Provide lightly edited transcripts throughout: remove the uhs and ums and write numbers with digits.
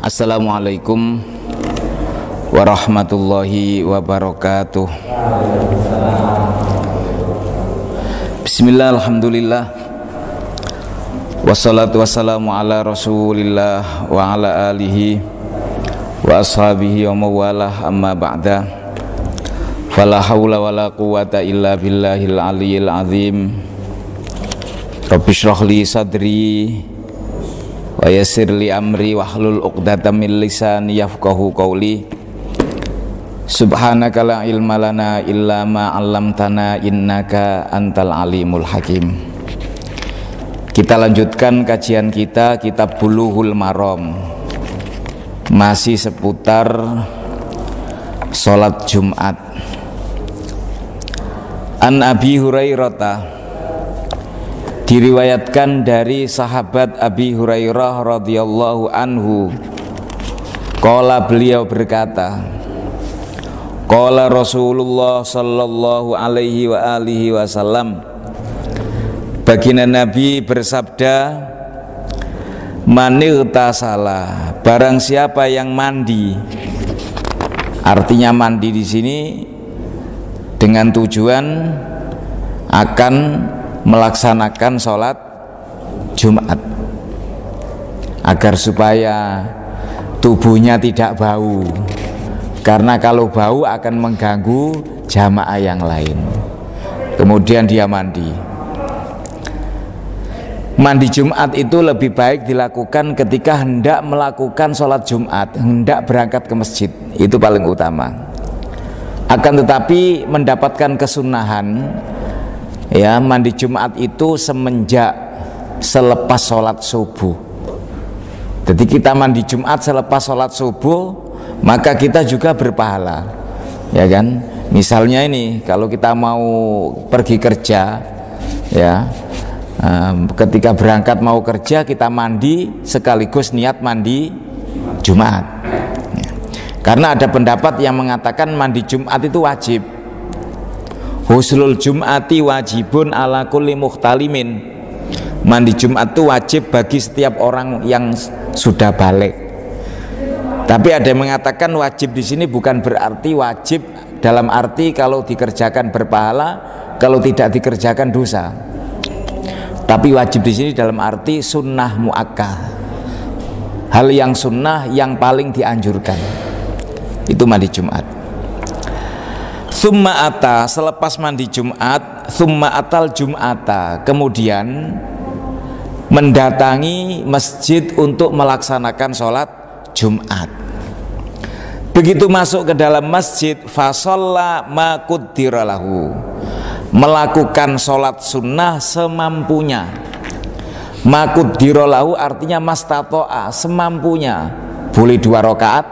Assalamualaikum warahmatullahi wabarakatuh. Bismillah, alhamdulillah, wassalatu wassalamu ala rasulillah wa ala alihi wa ashabihi wa mawalah, amma ba'da. Fala hawla wala quwata illa billahil aliyyil azim. Rabbi shrah li sadri wa yassir li amri wahlul 'uqdatam min lisani yafqahu qawli. Subhanaka la ilma lana illa ma 'allamtana innaka antal alimul hakim. Kita lanjutkan kajian kita kitab Bulughul Maram, masih seputar salat Jumat. An Abi Hurairah, diriwayatkan dari sahabat Abi Hurairah radhiyallahu anhu, qala, beliau berkata, qala Rasulullah sallallahu alaihi wa alihi wasallam, baginda Nabi bersabda, manirtasala, barang siapa yang mandi. Artinya mandi di sini dengan tujuan akan melaksanakan sholat Jumat, agar supaya tubuhnya tidak bau, karena kalau bau akan mengganggu jamaah yang lain. Kemudian dia mandi. Mandi Jumat itu lebih baik dilakukan ketika hendak melakukan sholat Jumat, hendak berangkat ke masjid, itu paling utama. Akan tetapi mendapatkan kesunahan, ya, mandi Jumat itu semenjak selepas sholat subuh. Jadi kita mandi Jumat selepas sholat subuh, maka kita juga berpahala, ya kan? Misalnya ini, kalau kita mau pergi kerja, ya, ketika berangkat mau kerja kita mandi sekaligus niat mandi Jumat, ya. Karena ada pendapat yang mengatakan mandi Jumat itu wajib. Huslul Jum'ati wajibun ala kulli muhtalimin. Mandi Jumat itu wajib bagi setiap orang yang sudah balik. Tapi ada yang mengatakan wajib di sini bukan berarti wajib dalam arti kalau dikerjakan berpahala, kalau tidak dikerjakan dosa. Tapi wajib di sini dalam arti sunnah muakkad. Hal yang sunnah yang paling dianjurkan itu mandi Jumat. Summa ata, selepas mandi Jumat, summa atal Jum'ata, kemudian mendatangi masjid untuk melaksanakan sholat Jumat. Begitu masuk ke dalam masjid, fasalla ma qaddira lahu, melakukan sholat sunnah semampunya. Ma qaddira lahu artinya mastato'a, semampunya. Boleh 2 rakaat,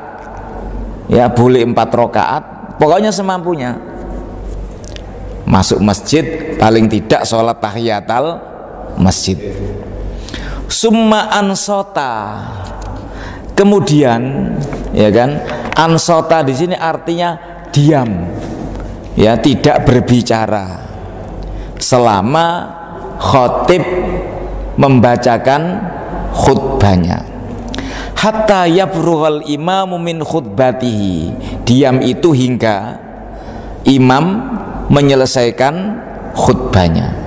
ya, boleh 4 rakaat, pokoknya semampunya. Masuk masjid paling tidak sholat tahiyatul masjid. Summa ansota, kemudian, ya kan, ansota di sini artinya diam, ya, tidak berbicara selama khotib membacakan khutbahnya. Hatta yafrughal imamu min khutbatihi, diam itu hingga imam menyelesaikan khutbahnya.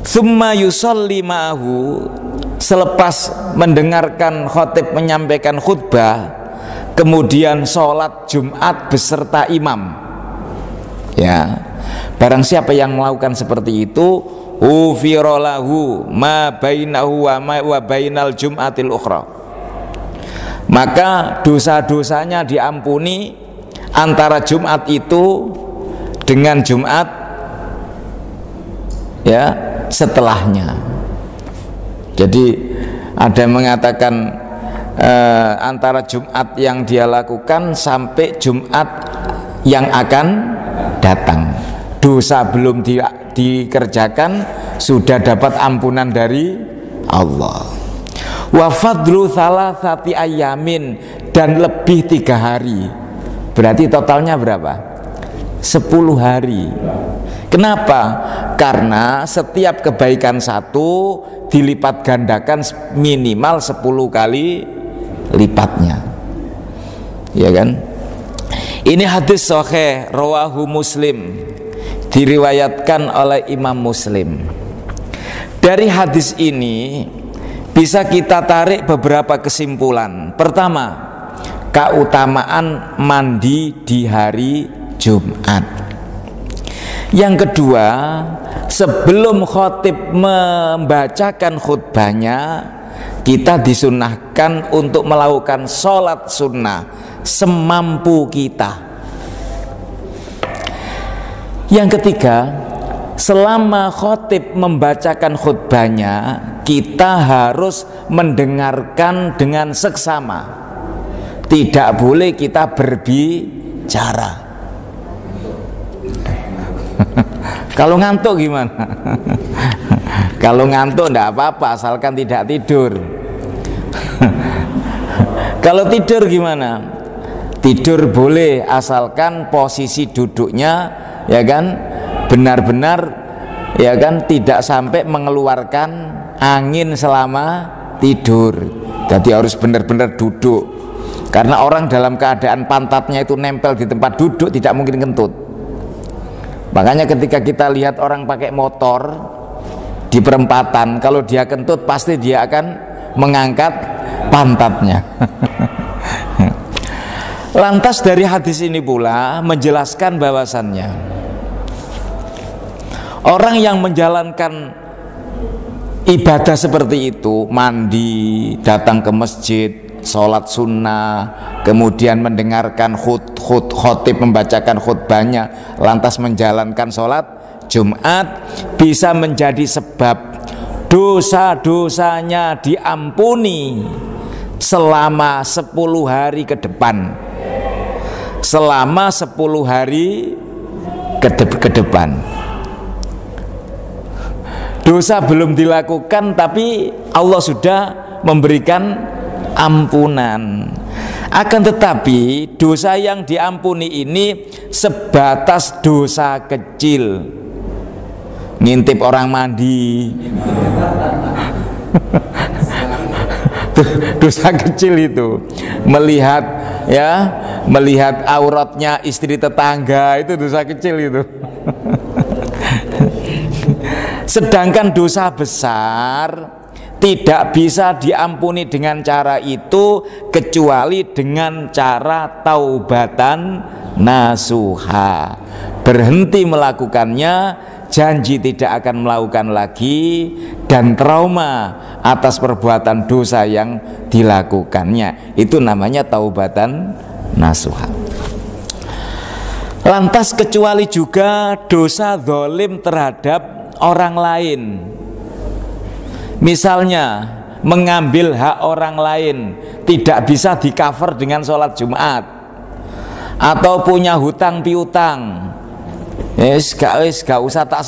Tsumma yusalli ma'ahu, selepas mendengarkan khotib menyampaikan khutbah, kemudian sholat Jumat beserta imam, ya. Barang siapa yang melakukan seperti itu, ufira lahu ma bainahu wa bainal jum'atil ukhra, maka dosa-dosanya diampuni antara Jumat itu dengan Jumat, ya, setelahnya. Jadi ada yang mengatakan antara Jumat yang dia lakukan sampai Jumat yang akan datang, dosa belum dikerjakan sudah dapat ampunan dari Allah. Wa fadlu thalathati ayamin, dan lebih 3 hari, berarti totalnya berapa? 10 hari. Kenapa? Karena setiap kebaikan satu dilipat gandakan minimal 10 kali lipatnya. Ya kan? Ini hadis sahih rawahu Muslim, diriwayatkan oleh Imam Muslim. Dari hadis ini bisa kita tarik beberapa kesimpulan. Pertama, keutamaan mandi di hari Jumat. Yang kedua, sebelum khotib membacakan khutbahnya, kita disunahkan untuk melakukan sholat sunnah semampu kita. Yang ketiga, selama khotib membacakan khutbahnya, kita harus mendengarkan dengan seksama. Tidak boleh kita berbicara. Kalau ngantuk gimana? Kalau ngantuk enggak apa-apa, asalkan tidak tidur. Kalau tidur gimana? Tidur boleh, asalkan posisi duduknya, ya kan, benar-benar, ya kan, tidak sampai mengeluarkan angin selama tidur. Jadi harus benar-benar duduk. Karena orang dalam keadaan pantatnya itu nempel di tempat duduk tidak mungkin kentut. Makanya ketika kita lihat orang pakai motor di perempatan, kalau dia kentut pasti dia akan mengangkat pantatnya. Lantas dari hadis ini pula menjelaskan bahwasannya orang yang menjalankan ibadah seperti itu, mandi, datang ke masjid, sholat sunnah, kemudian mendengarkan khotib membacakan khutbahnya, lantas menjalankan sholat Jumat, bisa menjadi sebab dosa-dosanya diampuni selama 10 hari ke depan. Selama 10 hari ke depan. Dosa belum dilakukan tapi Allah sudah memberikan ampunan. Akan tetapi dosa yang diampuni ini sebatas dosa kecil. Ngintip orang mandi. Dosa kecil itu. Melihat auratnya istri tetangga, itu dosa kecil itu. Sedangkan dosa besar tidak bisa diampuni dengan cara itu kecuali dengan cara taubatan nasuha. Berhenti melakukannya, janji tidak akan melakukan lagi, dan trauma atas perbuatan dosa yang dilakukannya. Itu namanya taubatan nasuha. Lantas kecuali juga dosa zalim terhadap orang lain. Misalnya mengambil hak orang lain, tidak bisa di cover dengan sholat Jumat, atau punya hutang piutang, gak usah tak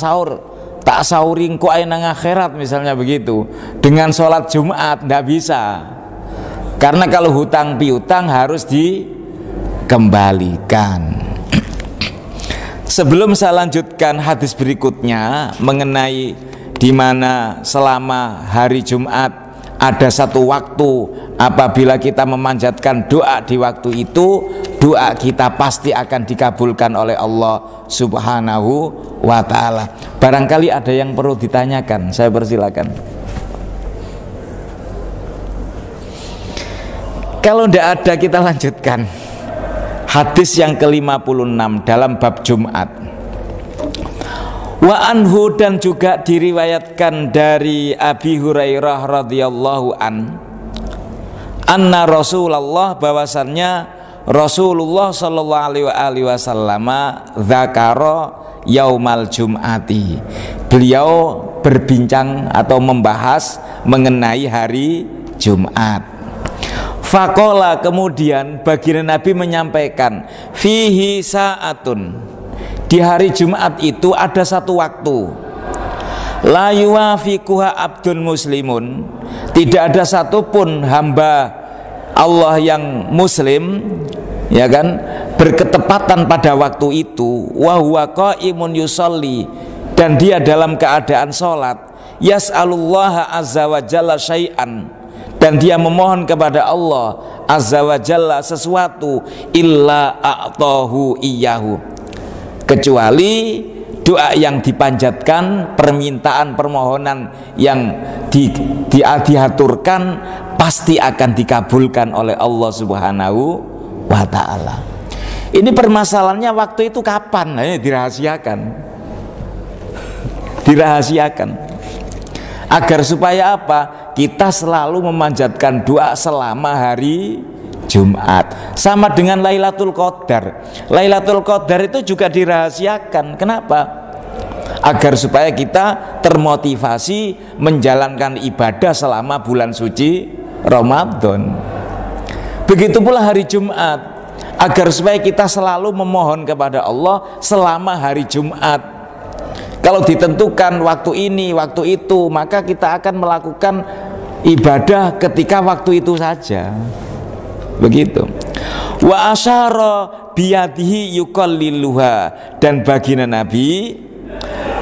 sauring ku nang akhirat, misalnya begitu, dengan sholat Jumat tidak bisa, karena kalau hutang piutang harus dikembalikan. Sebelum saya lanjutkan hadis berikutnya mengenai di mana selama hari Jumat ada satu waktu apabila kita memanjatkan doa di waktu itu, doa kita pasti akan dikabulkan oleh Allah Subhanahu wa ta'ala. Barangkali ada yang perlu ditanyakan, saya persilakan. Kalau tidak ada, kita lanjutkan hadis yang ke-56 dalam bab Jumat. Wa anhu, dan juga diriwayatkan dari Abi Hurairah radhiyallahu anna Rasulullah, bahwasannya Rasulullah sallallahu alaihi wasallam dzakara yaumal jum'ati. Beliau berbincang atau membahas mengenai hari Jumat. Faqala, kemudian baginda Nabi menyampaikan, fihi sa'atun, di hari Jumat itu ada satu waktu, la yuwafiquha abdun muslimun, tidak ada satupun hamba Allah yang muslim, ya kan, berketepatan pada waktu itu, wa huwa qaimun yusolli, dan dia dalam keadaan sholat, yas'alullaha azza wa jalla syai'an, dan dia memohon kepada Allah azza wa jalla sesuatu, illa a'tahu iyyahu, kecuali doa yang dipanjatkan, permintaan permohonan yang diaturkan pasti akan dikabulkan oleh Allah Subhanahu wa ta'ala. Ini permasalahannya waktu itu kapan? Dirahasiakan. Dirahasiakan. Agar supaya apa? Kita selalu memanjatkan doa selama hari Jumat. Sama dengan Lailatul Qadar. Lailatul Qadar itu juga dirahasiakan. Kenapa? Agar supaya kita termotivasi menjalankan ibadah selama bulan suci Ramadan. Begitu pula hari Jumat, agar supaya kita selalu memohon kepada Allah selama hari Jumat. Kalau ditentukan waktu ini, waktu itu, maka kita akan melakukan ibadah ketika waktu itu saja. Begitu. Wa asyara biyadihi yuqalliluha, dan baginda Nabi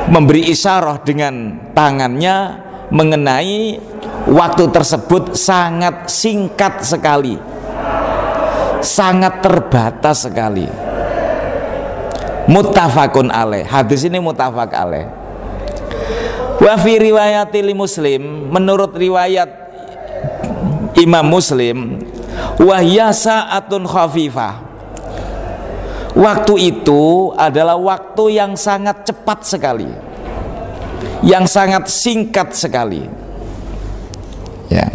memberi isyarah dengan tangannya mengenai waktu tersebut sangat singkat sekali, sangat terbatas sekali. Muttafaqun alaih. Hadis ini muttafaq alaih. Wa fi riwayati li Muslim, menurut riwayat Imam Muslim, wa hiya sa'atun khafifah. Waktu itu adalah waktu yang sangat cepat sekali, yang sangat singkat sekali. Ya.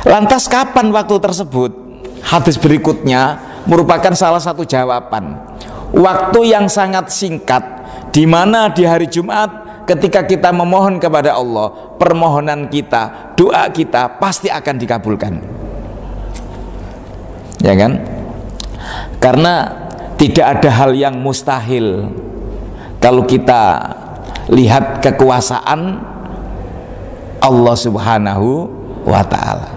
Lantas kapan waktu tersebut? Hadis berikutnya merupakan salah satu jawaban. Waktu yang sangat singkat, di mana di hari Jumat ketika kita memohon kepada Allah, permohonan kita, doa kita pasti akan dikabulkan. Ya kan? Karena tidak ada hal yang mustahil. Kalau kita lihat kekuasaan Allah Subhanahu wa ta'ala.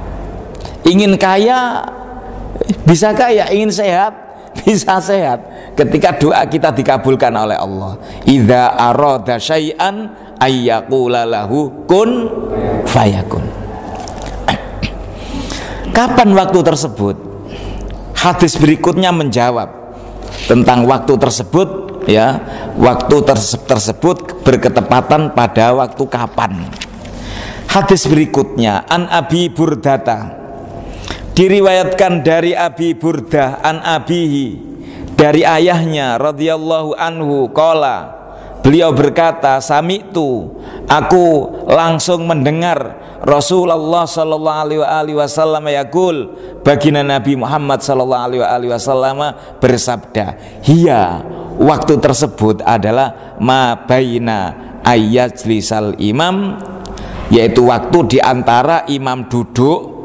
Ingin kaya bisa kaya, ingin sehat bisa sehat ketika doa kita dikabulkan oleh Allah. Idza arada syai'an ayyaqula lahu kun fayakun. Kapan waktu tersebut? Hadis berikutnya menjawab tentang waktu tersebut, ya. Waktu tersebut berketepatan pada waktu kapan? Hadis berikutnya an Abi Burdata, diriwayatkan dari Abi Burdah an abihi, dari ayahnya radhiyallahu anhu, qala, beliau berkata, sami'tu, aku langsung mendengar Rasulullah sallallahu alaihi wasallam yaqul, baginda Nabi Muhammad sallallahu alaihi wasallam bersabda, hiya, waktu tersebut adalah ma baina ayyajlisal imam, yaitu waktu diantara imam duduk,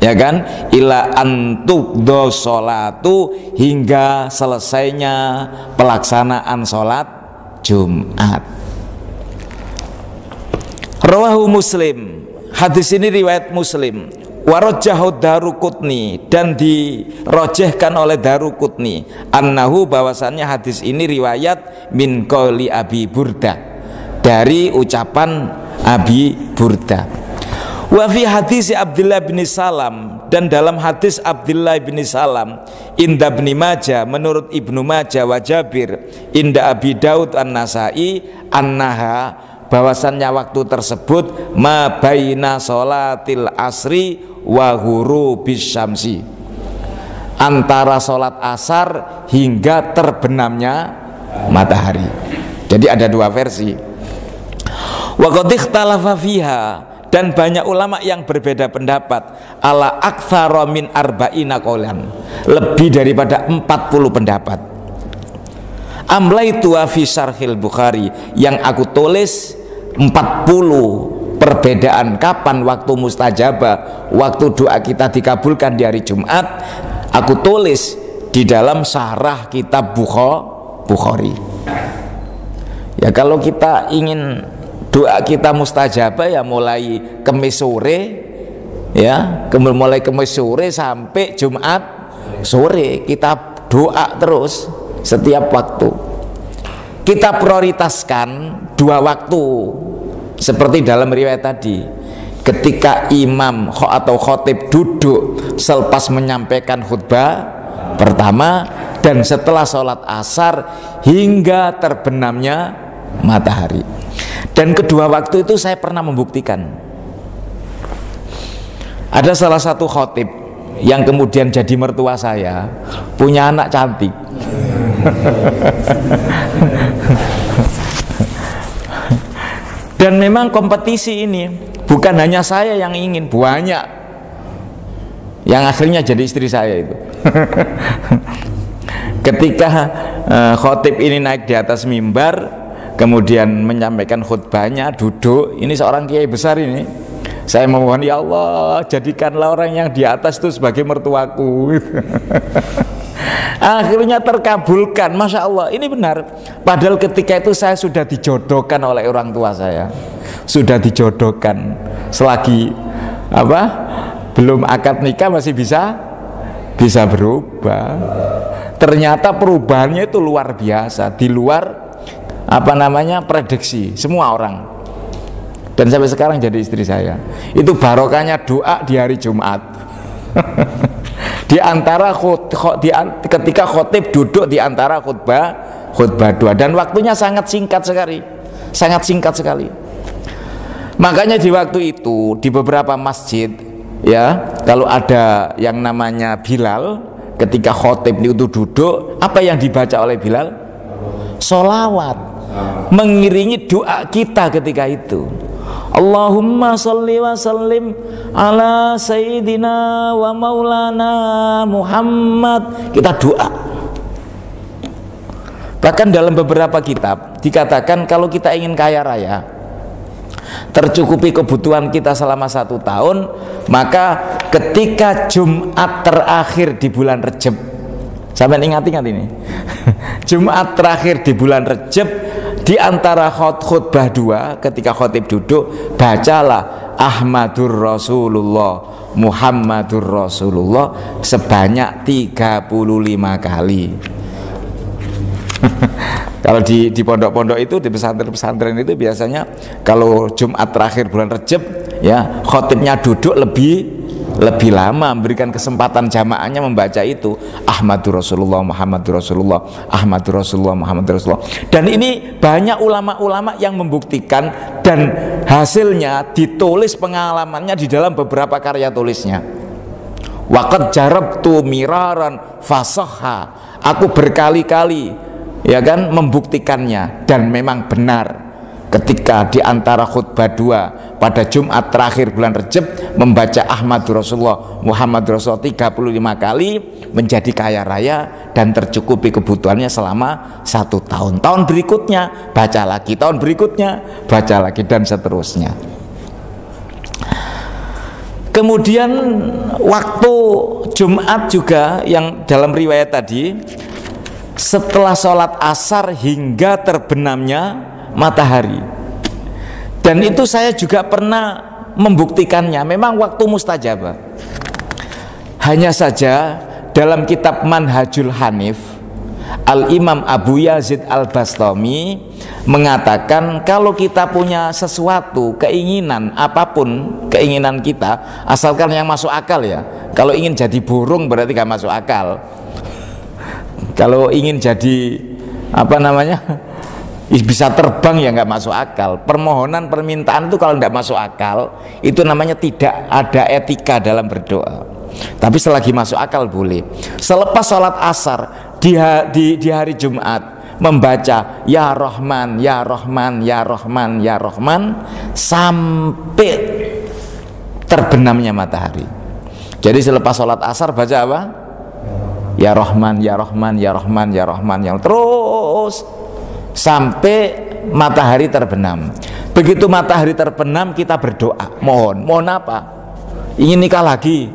ya kan, ila antuqdo sholatu, hingga selesainya pelaksanaan sholat Jumat. Rawahu Muslim, hadis ini riwayat Muslim. Warajjahu Daruqutni, dan dirojehkan oleh Daruqutni, annahu, bahwasannya hadis ini riwayat min qauli Abi Burda, dari ucapan Abi Burda. Wa fi hadis Abdullah bin Salam, dan dalam hadis Abdullah bin Salam, inda Ibnu Majah, menurut Ibnu Majah, wa Jabir inda Abi Daud an-Nasai, annaha, bahwasannya waktu tersebut ma baina sholatil asri wa ghurubis syamsi, antara sholat asar hingga terbenamnya matahari. Jadi ada dua versi. Wa qad ikhtalafa fiha, dan banyak ulama yang berbeda pendapat, ala aktsara min arba'ina qaulan, lebih daripada 40 pendapat. Amlaitu fi syarhil Bukhari, yang aku tulis 40 perbedaan kapan waktu mustajabah, waktu doa kita dikabulkan di hari Jumat, aku tulis di dalam syarah kitab Bukhari. Ya, kalau kita ingin doa kita mustajabah, ya mulai Kamis sore, ya, mulai Kamis sore sampai Jumat sore kita doa terus setiap waktu. Kita prioritaskan dua waktu seperti dalam riwayat tadi. ketika imam atau khotib duduk selepas menyampaikan khutbah pertama dan setelah sholat asar hingga terbenamnya matahari. Dan kedua waktu itu saya pernah membuktikan. Ada salah satu khotib yang kemudian jadi mertua saya, punya anak cantik. Dan memang kompetisi ini bukan hanya saya yang ingin, banyak yang akhirnya jadi istri saya itu. Ketika khotib ini naik di atas mimbar, kemudian menyampaikan khutbahnya, duduk, ini seorang kiai besar ini, saya memohon, ya Allah, jadikanlah orang yang di atas itu sebagai mertuaku. Akhirnya terkabulkan, Masya Allah, ini benar. Padahal ketika itu saya sudah dijodohkan oleh orang tua saya, sudah dijodohkan. Selagi belum akad nikah masih bisa berubah. Ternyata perubahannya itu luar biasa, di luar prediksi semua orang. Dan sampai sekarang jadi istri saya. Itu barokahnya doa di hari Jumat. Di antara ketika khotib duduk di antara khutbah dua, dan waktunya sangat singkat sekali. Makanya di waktu itu di beberapa masjid, ya, kalau ada yang namanya Bilal, ketika khotib itu duduk, apa yang dibaca oleh Bilal? Sholawat, mengiringi doa kita ketika itu. Allahumma sholli wa sallim ala sayyidina wa maulana Muhammad. Kita doa. Bahkan dalam beberapa kitab dikatakan kalau kita ingin kaya raya, tercukupi kebutuhan kita selama 1 tahun, maka ketika Jumat terakhir di bulan Rejab, sampai ingat-ingat ini, Jumat terakhir di bulan Rejab, di antara khutbah 2, ketika khotib duduk, bacalah Ahmadur Rasulullah, Muhammadur Rasulullah sebanyak 35 kali. Kalau di pondok-pondok itu, di pesantren-pesantren itu biasanya kalau Jumat terakhir bulan Rejab, ya, khotibnya duduk lebih lama, memberikan kesempatan jamaahnya membaca itu Ahmadur Rasulullah, Muhammadur Rasulullah, Ahmadur Rasulullah, Muhammadur Rasulullah. Dan ini banyak ulama-ulama yang membuktikan, dan hasilnya ditulis pengalamannya di dalam beberapa karya tulisnya. Waqad jarabtu miraran fasahha, aku berkali-kali, ya kan, membuktikannya, dan memang benar. Ketika di antara khutbah 2 pada Jumat terakhir bulan Rejab membaca Ahmadur Rasulullah, Muhammadur Rasulullah 35 kali, menjadi kaya raya dan tercukupi kebutuhannya selama 1 tahun. Tahun berikutnya baca lagi, tahun berikutnya baca lagi, dan seterusnya. Kemudian waktu Jumat juga yang dalam riwayat tadi, setelah sholat asar hingga terbenamnya matahari. Dan itu saya juga pernah membuktikannya, memang waktu mustajabah. Hanya saja dalam kitab Manhajul Hanif, Al-Imam Abu Yazid Al-Bastami mengatakan, kalau kita punya sesuatu, keinginan apapun, keinginan kita, asalkan yang masuk akal, ya. Kalau ingin jadi burung berarti gak masuk akal. Kalau ingin jadi bisa terbang, ya nggak masuk akal. Permohonan, permintaan itu kalau nggak masuk akal, itu namanya tidak ada etika dalam berdoa. Tapi selagi masuk akal boleh. Selepas sholat asar di hari Jumat membaca Ya Rahman, Ya Rahman, Ya Rahman, Ya Rahman sampai terbenamnya matahari. Jadi selepas sholat asar baca apa? Ya Rahman, Ya Rahman, Ya Rahman, Ya Rahman, Ya Rahman, terus sampai matahari terbenam. Begitu matahari terbenam kita berdoa, mohon apa? Ingin nikah lagi.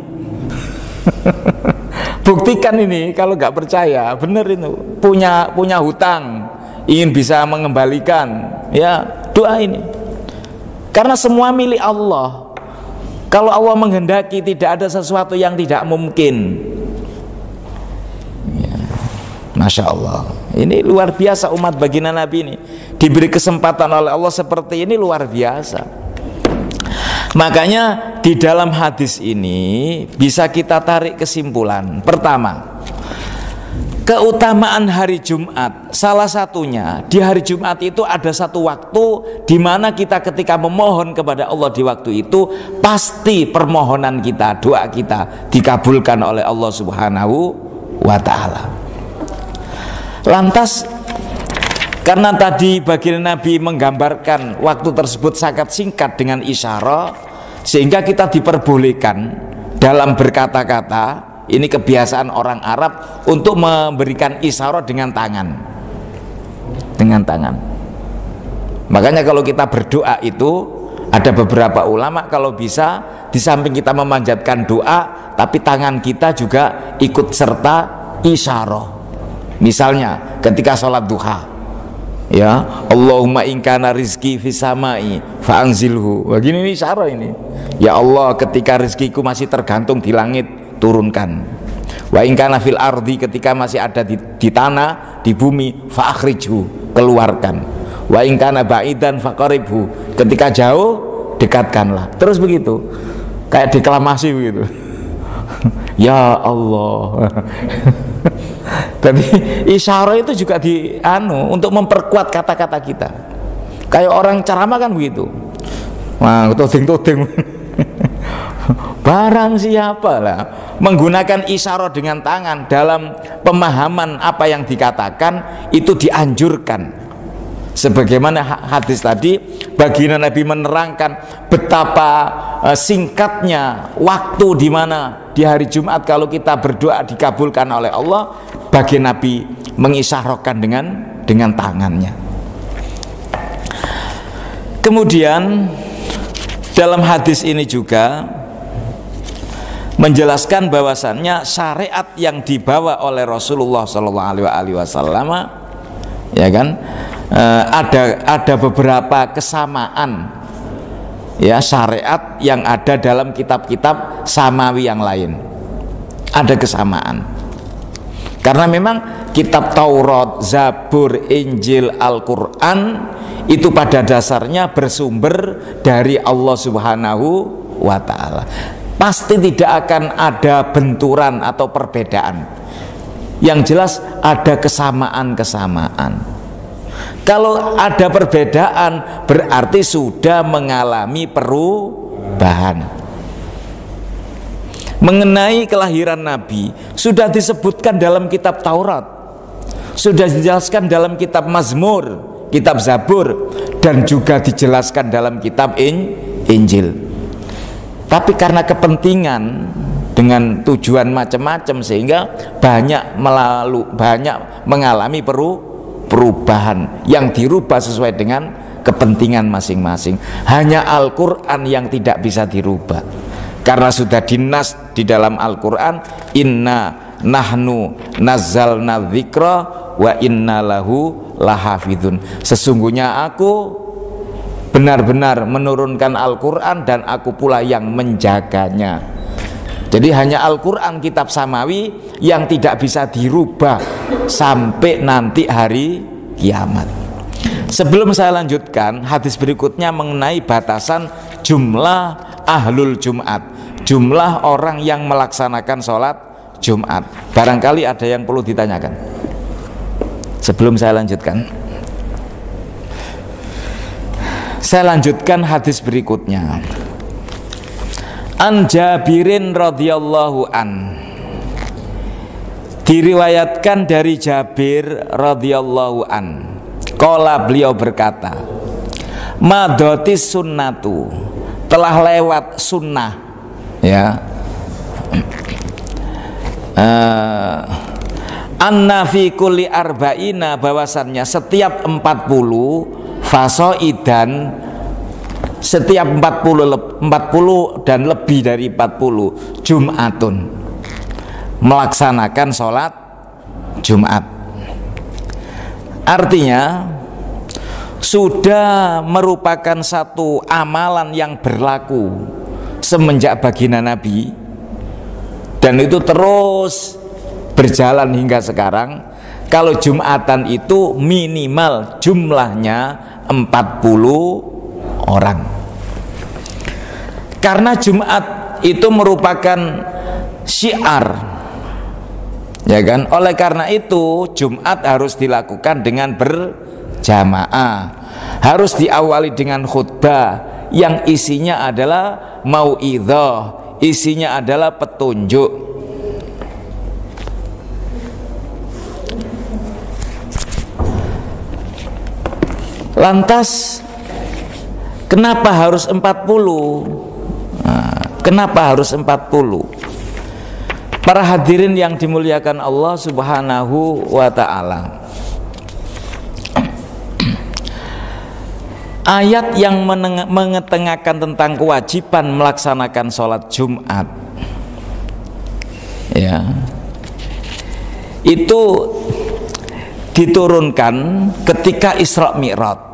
Buktikan ini, kalau nggak percaya, bener itu, punya hutang, ingin bisa mengembalikan, ya doa ini. Karena semua milik Allah. Kalau Allah menghendaki, tidak ada sesuatu yang tidak mungkin. Masya Allah, ini luar biasa umat baginda Nabi ini, diberi kesempatan oleh Allah seperti ini, luar biasa. Makanya di dalam hadis ini bisa kita tarik kesimpulan. Pertama, keutamaan hari Jumat, salah satunya di hari Jumat itu ada satu waktu di mana kita ketika memohon kepada Allah di waktu itu pasti permohonan kita, doa kita dikabulkan oleh Allah Subhanahu wa ta'ala. Lantas karena tadi baginda Nabi menggambarkan waktu tersebut sangat singkat dengan isyarat, sehingga kita diperbolehkan dalam berkata-kata. Ini kebiasaan orang Arab untuk memberikan isyarat dengan tangan. Dengan tangan. Makanya kalau kita berdoa itu ada beberapa ulama kalau bisa di samping kita memanjatkan doa, tapi tangan kita juga ikut serta isyarat. Misalnya ketika sholat duha, ya Allahumma inkana rizki fis samai fa'anzilhu. Begini ini isyarat ini. Ya Allah, ketika rizkiku masih tergantung di langit, turunkan. Wa inkana fil ardi, ketika masih ada di tanah, di bumi, fa'akhrijhu, keluarkan. Wa inkana ba'idan faqaribhu, ketika jauh dekatkanlah. Terus begitu, kayak deklamasi begitu. Ya Allah. Tapi isyarat itu juga untuk memperkuat kata-kata kita. Kayak orang ceramah kan begitu. Wah, tuding-tuding. Barang siapa lah menggunakan isyarat dengan tangan dalam pemahaman apa yang dikatakan, itu dianjurkan. Sebagaimana hadis tadi, baginda Nabi menerangkan betapa singkatnya waktu di mana di hari Jumat kalau kita berdoa dikabulkan oleh Allah. Baginda Nabi mengisyaratkan dengan tangannya. Kemudian dalam hadis ini juga menjelaskan bahwasannya syariat yang dibawa oleh Rasulullah SAW, ya kan, ada beberapa kesamaan, ya, syariat yang ada dalam kitab-kitab samawi yang lain. Ada kesamaan karena memang kitab Taurat, Zabur, Injil, Al-Quran itu pada dasarnya bersumber dari Allah Subhanahu wa ta'ala. Pasti tidak akan ada benturan atau perbedaan. Yang jelas ada kesamaan-kesamaan. Kalau ada perbedaan berarti sudah mengalami perubahan. Mengenai kelahiran Nabi sudah disebutkan dalam kitab Taurat, sudah dijelaskan dalam kitab Mazmur, kitab Zabur, dan juga dijelaskan dalam kitab Injil. Tapi karena kepentingan dengan tujuan macam-macam sehingga banyak mengalami perubahan yang dirubah sesuai dengan kepentingan masing-masing. Hanya Al-Quran yang tidak bisa dirubah karena sudah dinas di dalam Al-Quran, inna nahnu nazzalna dzikra wa inna lahu lahafidun. Sesungguhnya aku benar-benar menurunkan Al-Quran dan aku pula yang menjaganya. Jadi hanya Al-Quran kitab samawi yang tidak bisa dirubah sampai nanti hari kiamat. Sebelum saya lanjutkan, hadis berikutnya mengenai batasan jumlah ahlul Jumat, jumlah orang yang melaksanakan sholat Jumat. Barangkali ada yang perlu ditanyakan sebelum saya lanjutkan. Saya lanjutkan hadis berikutnya. An Jabirin radhiyallahu an, diriwayatkan dari Jabir radhiyallahu an, qala, beliau berkata, madotis sunnatu, telah lewat sunnah, ya, anna fi kulli arba'ina, bahwasannya setiap 40 fasoidan, setiap 40 dan lebih dari 40 Jumatun, melaksanakan sholat Jumat. Artinya sudah merupakan satu amalan yang berlaku semenjak baginda Nabi, dan itu terus berjalan hingga sekarang. Kalau Jumatan itu minimal jumlahnya 40 orang. Karena Jumat itu merupakan syiar, ya kan? Oleh karena itu Jumat harus dilakukan dengan berjamaah, harus diawali dengan khutbah yang isinya adalah mau'idhah, isinya adalah petunjuk. Lantas kenapa harus 40? Kenapa harus 40? Para hadirin yang dimuliakan Allah Subhanahu wa ta'ala, ayat yang mengetengahkan tentang kewajiban melaksanakan sholat Jumat, ya, itu diturunkan ketika Isra Mi'raj.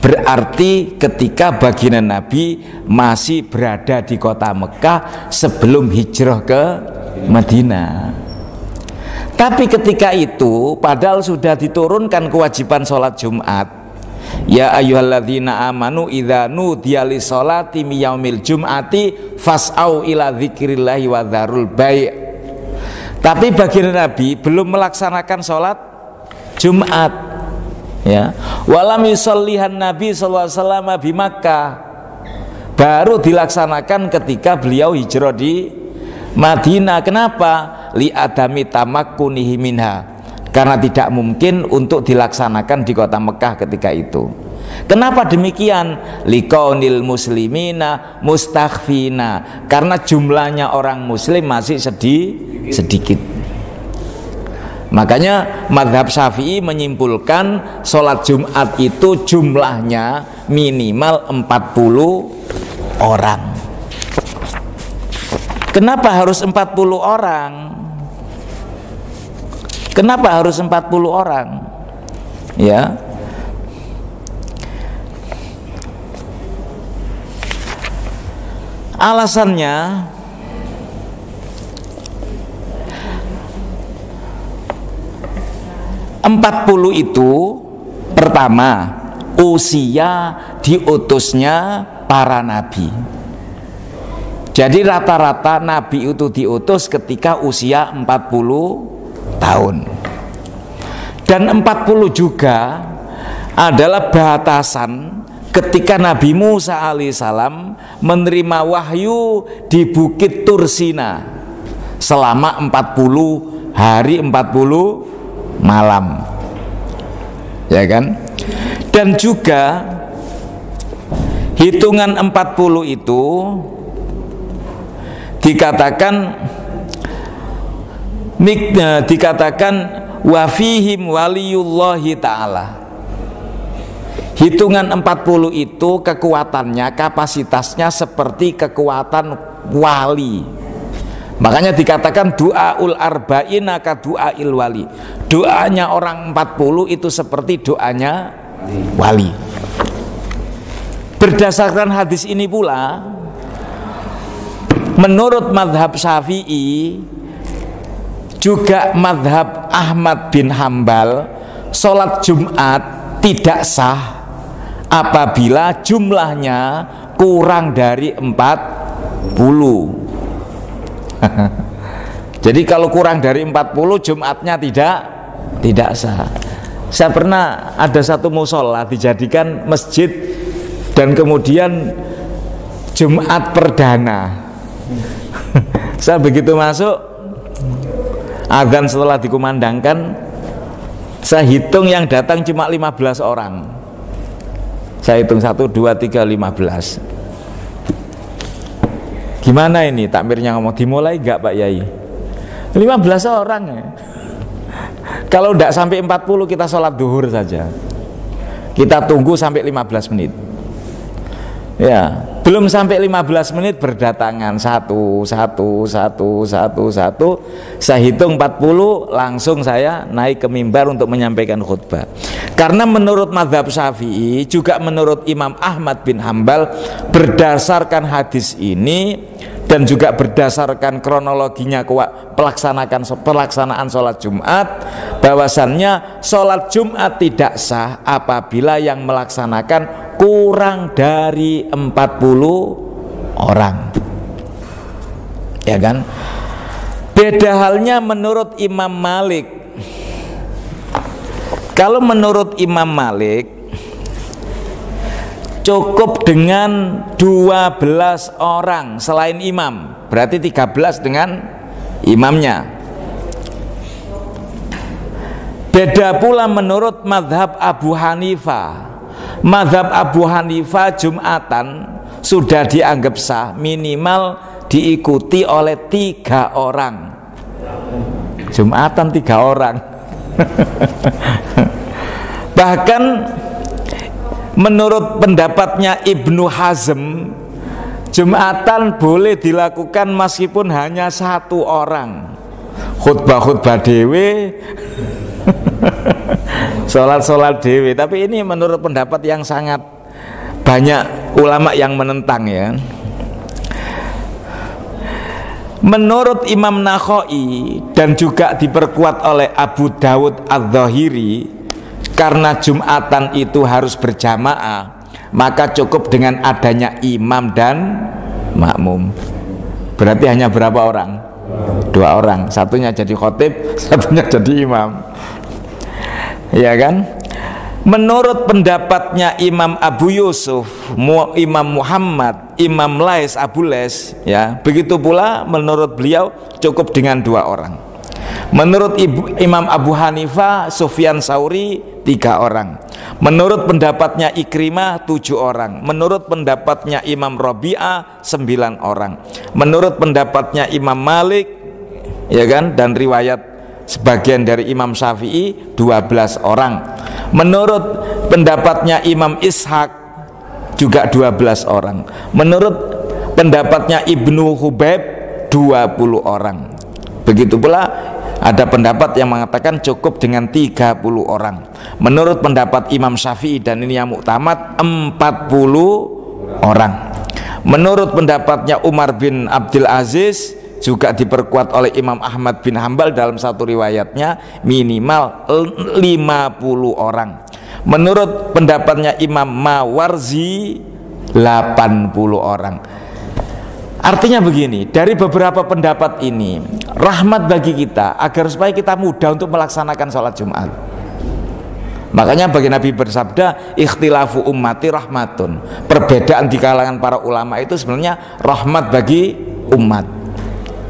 Berarti ketika baginda Nabi masih berada di kota Mekah sebelum hijrah ke Madinah. Tapi ketika itu padahal sudah diturunkan kewajiban sholat Jumat. Ya ayyuhalladzina amanu idza nudiya lis-sholati min yaumil jum'ati fas'au ila dzikrillahi wa dzarul bai'. Tapi baginda Nabi belum melaksanakan sholat Jumat, ya. Walam yusollihan Nabi sallallahu alaihi wasallam di Makkah, baru dilaksanakan ketika beliau hijrah di Madinah. Kenapa? Li adami tamakkunihi minha, karena tidak mungkin untuk dilaksanakan di kota Mekah ketika itu. Kenapa demikian? Liqaunil muslimina mustakhfina, karena jumlahnya orang muslim masih sedikit. Makanya mazhab Syafi'i menyimpulkan sholat Jumat itu jumlahnya minimal 40 orang. Kenapa harus 40 orang? Kenapa harus 40 orang? Ya, alasannya empat puluh itu pertama usia diutusnya para nabi. Jadi rata-rata nabi itu diutus ketika usia 40 tahun. Dan 40 juga adalah batasan ketika Nabi Musa alaihissalam menerima wahyu di Bukit Tursina selama 40 hari 40 malam, ya kan? Dan juga hitungan 40 itu dikatakan wafihim waliyullahi ta'ala. Hitungan 40 itu kekuatannya, kapasitasnya seperti kekuatan wali. Makanya dikatakan du'aul arba'ina ka du'ail wali. Doanya orang 40 itu seperti doanya wali. Berdasarkan hadis ini pula, menurut madhab Syafi'i juga madhab Ahmad bin Hambal, sholat Jumat tidak sah apabila jumlahnya kurang dari 40. Jadi kalau kurang dari 40 Jumatnya tidak sah. Saya pernah ada satu musola dijadikan masjid dan kemudian Jumat perdana. Saya begitu masuk, azan setelah dikumandangkan, saya hitung yang datang cuma 15 orang. Saya hitung 1, 2, 3, 15. Gimana ini takmirnya ngomong, dimulai enggak Pak Yai? 15 orang ya. Kalau enggak sampai 40 kita sholat duhur saja. Kita tunggu sampai 15 menit. Ya, belum sampai 15 menit berdatangan satu. Saya hitung 40, langsung saya naik ke mimbar untuk menyampaikan khutbah. Karena menurut mazhab Syafi'i, juga menurut Imam Ahmad bin Hambal, berdasarkan hadis ini dan juga berdasarkan kronologinya pelaksanaan sholat Jumat, bahwasannya sholat Jumat tidak sah apabila yang melaksanakan kurang dari 40 orang. Ya kan? Beda halnya menurut Imam Malik. Kalau menurut Imam Malik cukup dengan 12 orang selain imam, berarti 13 dengan imamnya. Beda pula menurut mazhab Abu Hanifah. Mazhab Abu Hanifah Jumatan sudah dianggap sah minimal diikuti oleh 3 orang. Jumatan 3 orang. Bahkan menurut pendapatnya Ibnu Hazm, Jumatan boleh dilakukan meskipun hanya 1 orang. Khutbah-khutbah dewe, sholat-sholat dewe. Tapi ini menurut pendapat yang sangat banyak ulama yang menentang, ya. Menurut Imam Nakhai dan juga diperkuat oleh Abu Dawud Adz-Dzahiri, karena Jumatan itu harus berjamaah, maka cukup dengan adanya imam dan makmum. Berarti hanya berapa orang? 2 orang, satunya jadi khotib, satunya jadi imam. Ya kan? Menurut pendapatnya Imam Abu Yusuf, Imam Muhammad, Imam Lais, Abu Lais, ya, begitu pula menurut beliau cukup dengan 2 orang. Menurut Imam Abu Hanifah, Sufyan Tsauri 3 orang. Menurut pendapatnya Ikrimah 7 orang. Menurut pendapatnya Imam Rabi'ah 9 orang. Menurut pendapatnya Imam Malik, ya kan, dan riwayat sebagian dari Imam Syafi'i 12 orang. Menurut pendapatnya Imam Ishaq juga 12 orang. Menurut pendapatnya Ibnu Hubaib 20 orang. Begitu pula ada pendapat yang mengatakan cukup dengan 30 orang. Menurut pendapat Imam Syafi'i, dan ini yang muktamad, 40 orang. Menurut pendapatnya Umar bin Abdul Aziz, juga diperkuat oleh Imam Ahmad bin Hambal dalam satu riwayatnya, minimal 50 orang. Menurut pendapatnya Imam Mawarzi 80 orang. Artinya begini, dari beberapa pendapat ini rahmat bagi kita agar supaya kita mudah untuk melaksanakan sholat Jumat. Makanya bagi Nabi bersabda, ikhtilafu ummati rahmatun. Perbedaan di kalangan para ulama itu sebenarnya rahmat bagi umat.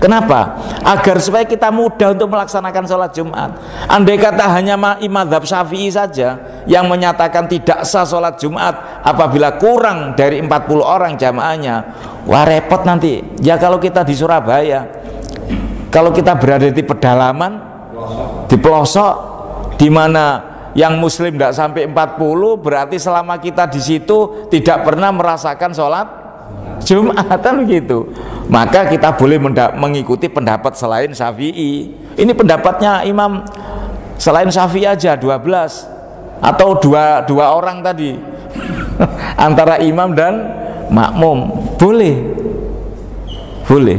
Kenapa? Agar supaya kita mudah untuk melaksanakan sholat Jumat. Andai kata hanya mazhab Syafi'i saja yang menyatakan tidak sah sholat Jumat apabila kurang dari 40 orang jamaahnya, wah repot nanti. Ya kalau kita di Surabaya, kalau kita berada di pedalaman, di pelosok, di mana yang muslim tidak sampai 40, berarti selama kita di situ tidak pernah merasakan sholat Jumatan begitu. Maka kita boleh mengikuti pendapat selain Syafi'i. Ini pendapatnya Imam selain Syafi'i aja 12 atau dua orang tadi antara imam dan makmum. Boleh,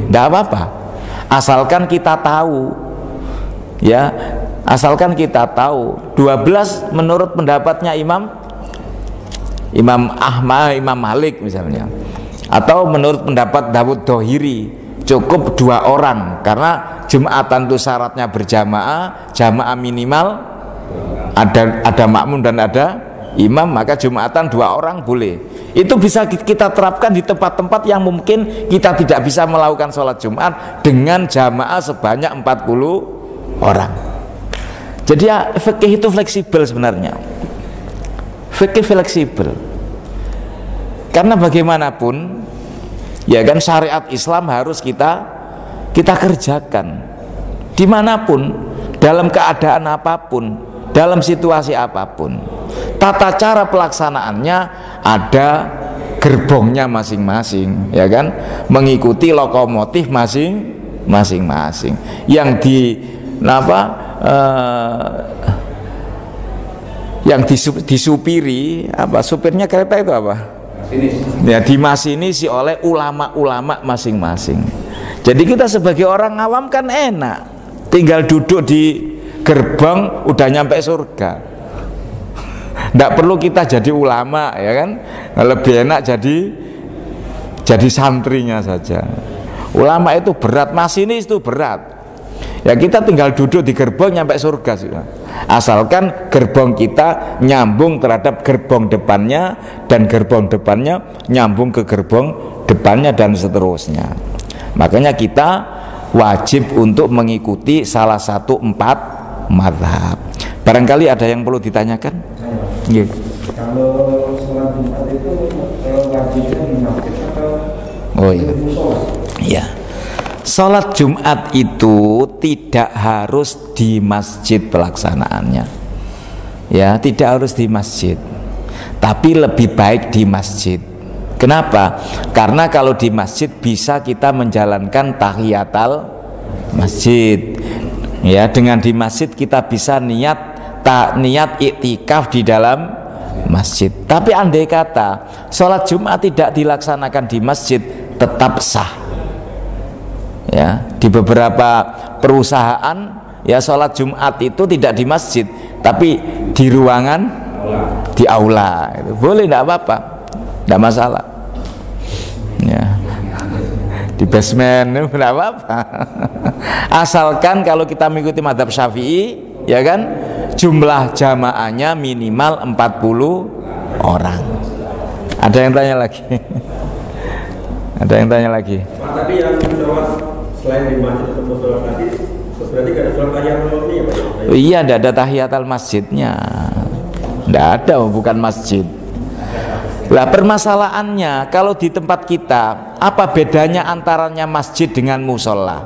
tidak apa-apa, asalkan kita tahu, ya, asalkan kita tahu. 12 menurut pendapatnya Imam Ahmad, Imam Malik misalnya, atau menurut pendapat Dawud Dohiri cukup 2 orang, karena Jumatan itu syaratnya berjamaah, jamaah minimal ada makmum dan ada imam, maka Jumatan 2 orang boleh. Itu bisa kita terapkan di tempat-tempat yang mungkin kita tidak bisa melakukan sholat Jumat dengan jamaah sebanyak 40 orang. Jadi ya, fikih itu fleksibel sebenarnya. Fikih fleksibel. Karena bagaimanapun, ya kan, syariat Islam harus kita kerjakan dimanapun, dalam keadaan apapun, dalam situasi apapun. Tata cara pelaksanaannya ada gerbongnya masing-masing, ya kan, mengikuti lokomotif masing-masing. Yang disupiri apa, supirnya kereta itu apa? Ya, dimasinisi oleh ulama-ulama masing-masing. Jadi kita sebagai orang awam kan enak, tinggal duduk di gerbang udah nyampe surga. Tidak perlu kita jadi ulama, ya kan? Lebih enak jadi jadi santrinya saja. Ulama itu berat, masinis itu berat. Ya kita tinggal duduk di gerbong nyampe surga sih. Asalkan gerbong kita nyambung terhadap gerbong depannya, dan gerbong depannya nyambung ke gerbong depannya, dan seterusnya. Makanya kita wajib untuk mengikuti salah satu 4 mazhab. Barangkali ada yang perlu ditanyakan? Iya. Kalau sholat Jumat itu wajibnya di masjid atau di musola? Iya. Sholat Jumat itu tidak harus di masjid pelaksanaannya. Ya, tidak harus di masjid. Tapi lebih baik di masjid. Kenapa? Karena kalau di masjid bisa kita menjalankan tahiyatul masjid. Ya, dengan di masjid kita bisa niat iktikaf di dalam masjid. Tapi andai kata sholat Jumat tidak dilaksanakan di masjid, tetap sah. Ya, di beberapa perusahaan ya sholat Jumat itu tidak di masjid, tapi di ruangan, di aula. Itu boleh, tidak apa-apa, tidak masalah. Ya, di basement tidak apa-apa. Asalkan kalau kita mengikuti mazhab Syafi'i, ya kan, jumlah jamaahnya minimal 40 orang. Ada yang tanya lagi? Ada yang tanya lagi? Pak, tadi yang sholat selain di masjid atau musola tadi, berarti tidak ada sholat tahiyatul ini ya Pak? Iya, tidak ada tahiyatul masjidnya. Tidak ada, bukan masjid. Lah permasalahannya kalau di tempat kita, apa bedanya antaranya masjid dengan musola?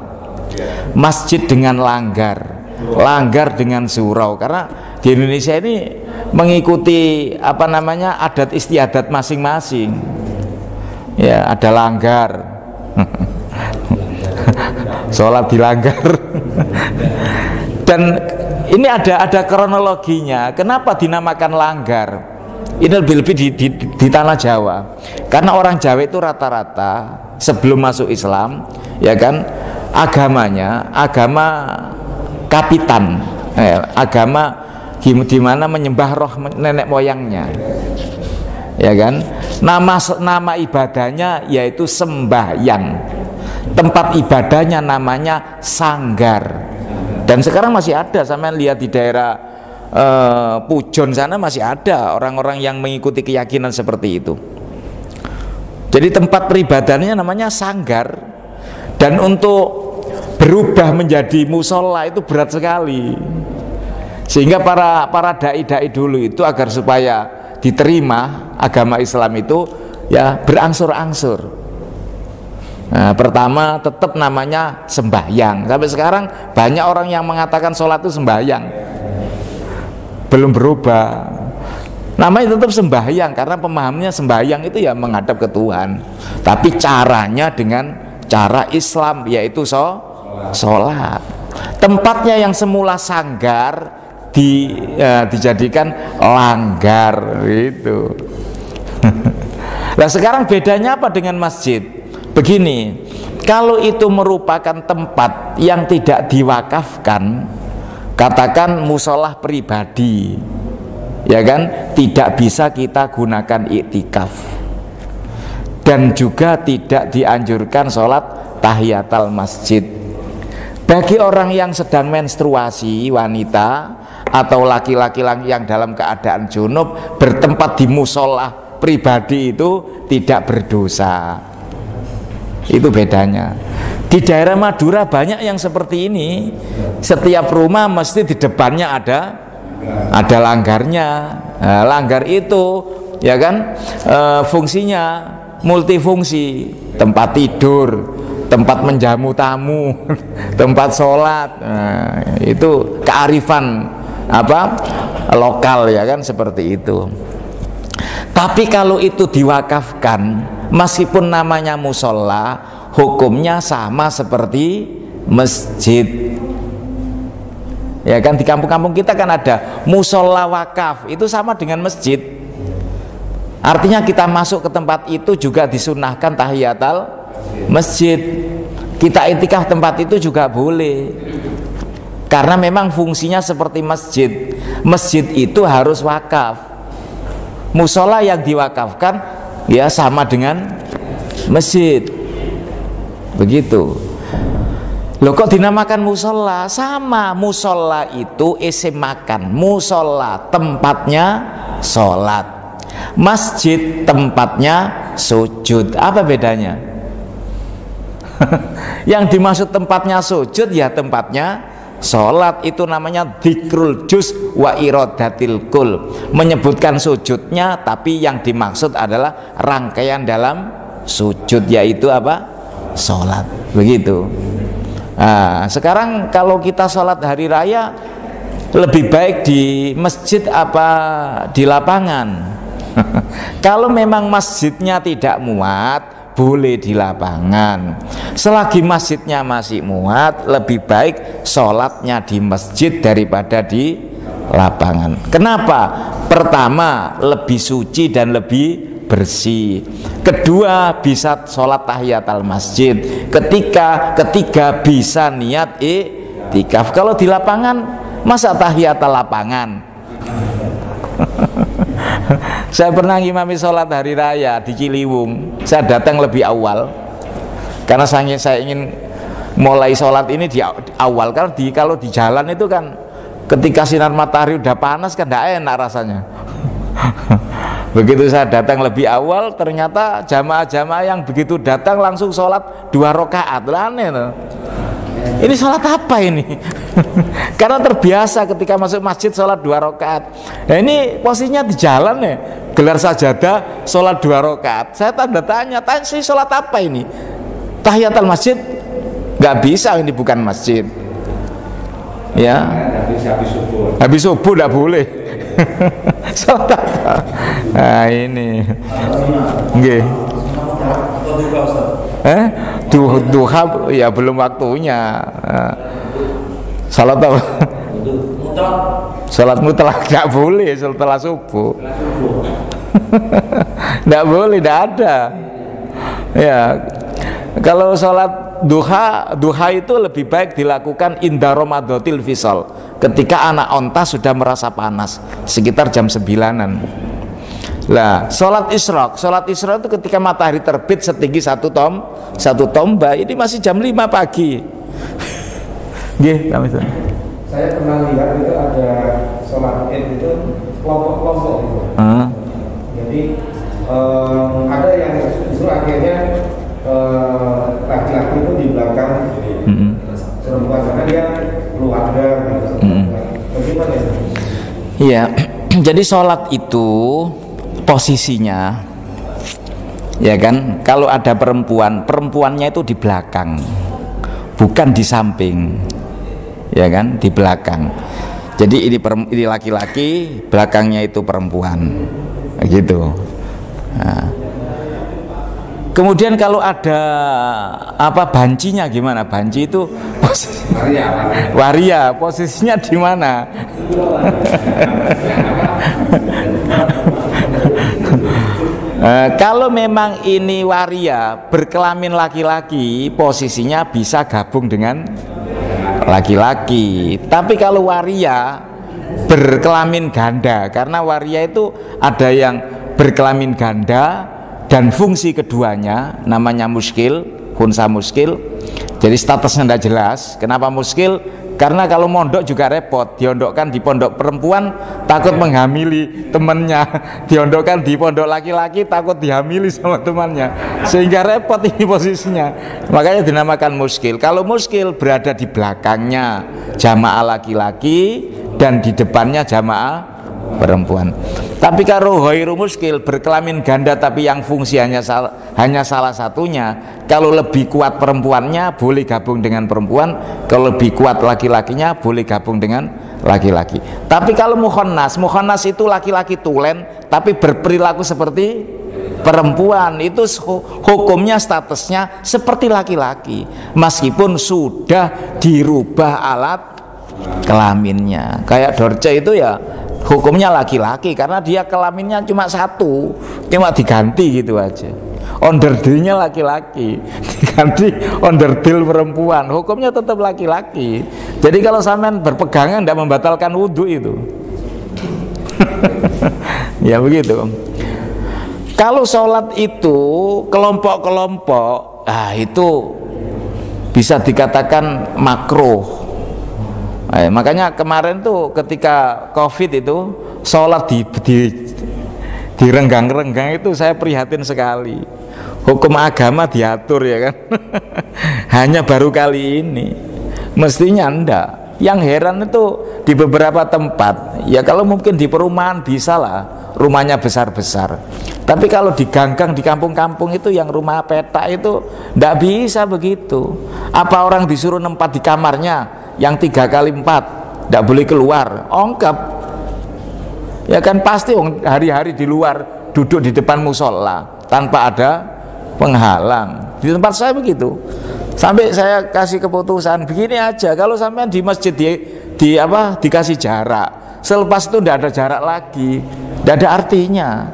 Masjid dengan langgar, langgar dengan surau. Karena di Indonesia ini mengikuti adat istiadat masing-masing. Ya, ada langgar. Sholat di langgar. Dan ini ada kronologinya. Kenapa dinamakan langgar? Ini lebih-lebih di tanah Jawa. Karena orang Jawa itu rata-rata sebelum masuk Islam, ya kan, agamanya agama kapitan, agama di mana menyembah roh nenek moyangnya, ya kan. Nama ibadahnya yaitu sembahyang. Tempat ibadahnya namanya sanggar. Dan sekarang masih ada, sampean lihat di daerah Pujon sana masih ada orang-orang yang mengikuti keyakinan seperti itu. Jadi tempat peribadahannya namanya sanggar. Dan untuk berubah menjadi musola itu berat sekali. Sehingga para dai-dai dulu itu agar supaya diterima agama Islam itu ya berangsur-angsur. Nah, pertama tetap namanya sembahyang. Sampai sekarang banyak orang yang mengatakan sholat itu sembahyang, belum berubah. Namanya tetap sembahyang karena pemahamannya sembahyang itu ya menghadap ke Tuhan. Tapi caranya dengan cara Islam, yaitu sholat. Tempatnya yang semula sanggar dijadikan langgar itu. Nah sekarang bedanya apa dengan masjid? Begini, kalau itu merupakan tempat yang tidak diwakafkan, katakan musolah pribadi, ya kan, tidak bisa kita gunakan iktikaf, dan juga tidak dianjurkan sholat tahiyatul masjid. Bagi orang yang sedang menstruasi, wanita atau laki-laki yang dalam keadaan junub, bertempat di musolah pribadi itu tidak berdosa. Itu bedanya. Di daerah Madura banyak yang seperti ini. Setiap rumah mesti di depannya ada langgarnya. Nah, langgar itu ya kan fungsinya multifungsi, tempat tidur, tempat menjamu tamu, tempat sholat. Nah, itu kearifan lokal ya kan, seperti itu. Tapi kalau itu diwakafkan, meskipun namanya musola, hukumnya sama seperti masjid. Ya kan, di kampung-kampung kita kan ada musola wakaf, itu sama dengan masjid. Artinya kita masuk ke tempat itu juga disunahkan tahiyatul masjid. Kita iktikaf tempat itu juga boleh. Karena memang fungsinya seperti masjid. Masjid itu harus wakaf. Musola yang diwakafkan ya sama dengan masjid. Begitu. Loh kok dinamakan musola? Sama, musola itu isim makan. Musola tempatnya sholat, masjid tempatnya sujud. Apa bedanya? Yang dimaksud tempatnya sujud ya tempatnya sholat. Itu namanya dzikrul juz wa iradatil kul, menyebutkan sujudnya tapi yang dimaksud adalah rangkaian dalam sujud, yaitu apa? Sholat. Begitu. Nah, sekarang kalau kita sholat hari raya lebih baik di masjid apa di lapangan? Kalau memang masjidnya tidak muat, boleh di lapangan. Selagi masjidnya masih muat, lebih baik sholatnya di masjid daripada di lapangan. Kenapa? Pertama, lebih suci dan lebih bersih. Kedua, bisa sholat tahiyatul masjid. Ketiga bisa niat i'tikaf. Kalau di lapangan, masa tahiyatul lapangan? Saya pernah ngimami sholat hari raya di Ciliwung. Saya datang lebih awal karena saya ingin mulai sholat ini di awal. Karena kalau di jalan itu kan ketika sinar matahari udah panas kan tidak enak rasanya. Begitu saya datang lebih awal, ternyata jamaah-jamaah yang begitu datang langsung sholat 2 rakaat. Aneh tuh. Ini sholat apa ini? Karena terbiasa ketika masuk masjid sholat 2 rakaat. Nah ini posisinya di jalan ya, gelar sajadah sholat 2 rakaat. Saya tanda tanya sih sholat apa ini? Tahiyatul masjid? Gak bisa, ini bukan masjid. Ya. Habis subuh tidak boleh. Sholat apa? Nah ini nggih. Duha ya belum waktunya. Salat apa? Salat mutlak tidak boleh setelah subuh. Tidak boleh, tidak ada. Ya, kalau salat duha itu lebih baik dilakukan inda Ramadotil Fisal, ketika anak onta sudah merasa panas, sekitar jam 9-an. Lah, sholat isyraq itu ketika matahari terbit setinggi satu tombak, ini masih jam 5 pagi. Nggih, kami saya pernah lihat itu ada sholat id itu kelompok-kelompok gitu. Jadi ada yang justru akhirnya laki-laki itu di belakang perempuan karena dia keluarga gitu. Bagaimana ya? Iya, jadi sholat itu posisinya, ya kan, kalau ada perempuannya itu di belakang, bukan di samping, ya kan, di belakang. Jadi ini laki-laki, belakangnya itu perempuan, gitu. Nah. Kemudian kalau ada apa bancinya gimana? Banci itu waria, posisinya di mana? Kalau memang ini waria berkelamin laki-laki, posisinya bisa gabung dengan laki-laki. Tapi kalau waria berkelamin ganda, karena waria itu ada yang berkelamin ganda dan fungsi keduanya namanya muskil, khunsa muskil. Jadi statusnya tidak jelas. Kenapa muskil? Karena kalau mondok juga repot. Diondokkan di pondok perempuan takut menghamili temannya, diondokkan di pondok laki-laki takut dihamili sama temannya, sehingga repot ini posisinya. Makanya dinamakan muskil. Kalau muskil berada di belakangnya jamaah laki-laki dan di depannya jamaah perempuan. Tapi kalau ghairu muskil berkelamin ganda tapi yang fungsi hanya salah satunya, kalau lebih kuat perempuannya boleh gabung dengan perempuan, kalau lebih kuat laki-lakinya boleh gabung dengan laki-laki. Tapi kalau mukhonnas itu laki-laki tulen tapi berperilaku seperti perempuan, itu hukumnya statusnya seperti laki-laki meskipun sudah dirubah alat kelaminnya. Kayak Dorce itu ya hukumnya laki-laki karena dia kelaminnya cuma satu, cuma diganti gitu aja. Onderdilnya laki-laki, diganti onderdil perempuan, hukumnya tetap laki-laki. Jadi kalau sampean berpegangan tidak membatalkan wudhu itu. Ya begitu. Kalau sholat itu kelompok-kelompok, itu bisa dikatakan makruh. Makanya kemarin tuh ketika COVID itu sholat di renggang-renggang itu saya prihatin sekali. Hukum agama diatur ya kan. Hanya baru kali ini. Mestinya enggak. Yang heran itu di beberapa tempat, ya kalau mungkin di perumahan bisa lah, rumahnya besar-besar. Tapi kalau di gang-gang, di kampung-kampung itu yang rumah petak itu enggak bisa begitu. Apa orang disuruh nempat di kamarnya yang 3x4, enggak boleh keluar, ongkap. Ya kan pasti hari-hari di luar, duduk di depan musola tanpa ada penghalang. Di tempat saya begitu. Sampai saya kasih keputusan begini aja, kalau sampean di masjid dikasih jarak, selepas itu tidak ada jarak lagi, tidak ada artinya.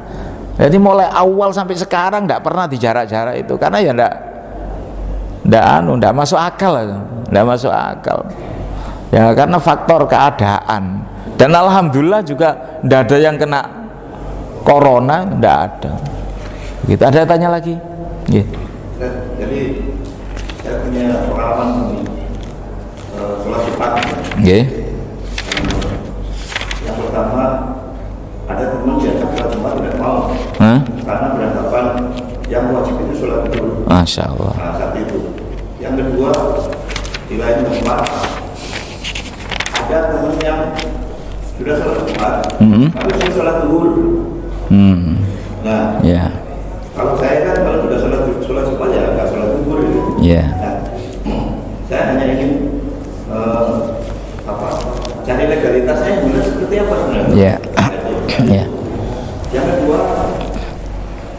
Jadi mulai awal sampai sekarang tidak pernah di jarak-jarak itu, karena ya tidak masuk akal, tidak masuk akal. Ya karena faktor keadaan. Dan alhamdulillah juga tidak ada yang kena corona, tidak ada. Gitu. Ada tanya lagi? Yeah. Jadi saya punya pengalaman di sholat Jumat. Yeah. Yang pertama, ada teman diajak sholat Jumat tidak mau, karena beranggapan yang wajib itu sholat dulu. Masya Allah. Nah, saat itu. Yang kedua, di lain tempat ada teman yang sudah sholat Jumat, tapi sudah sholat zuhur. Nah, yeah. Kalau saya kan kalau sudah sholat Jumat ya nggak sholat zuhur gitu. Yeah. Nah, saya hanya ingin cari legalitasnya yang benar seperti apa sebenarnya. Yeah. Yeah. Yang kedua,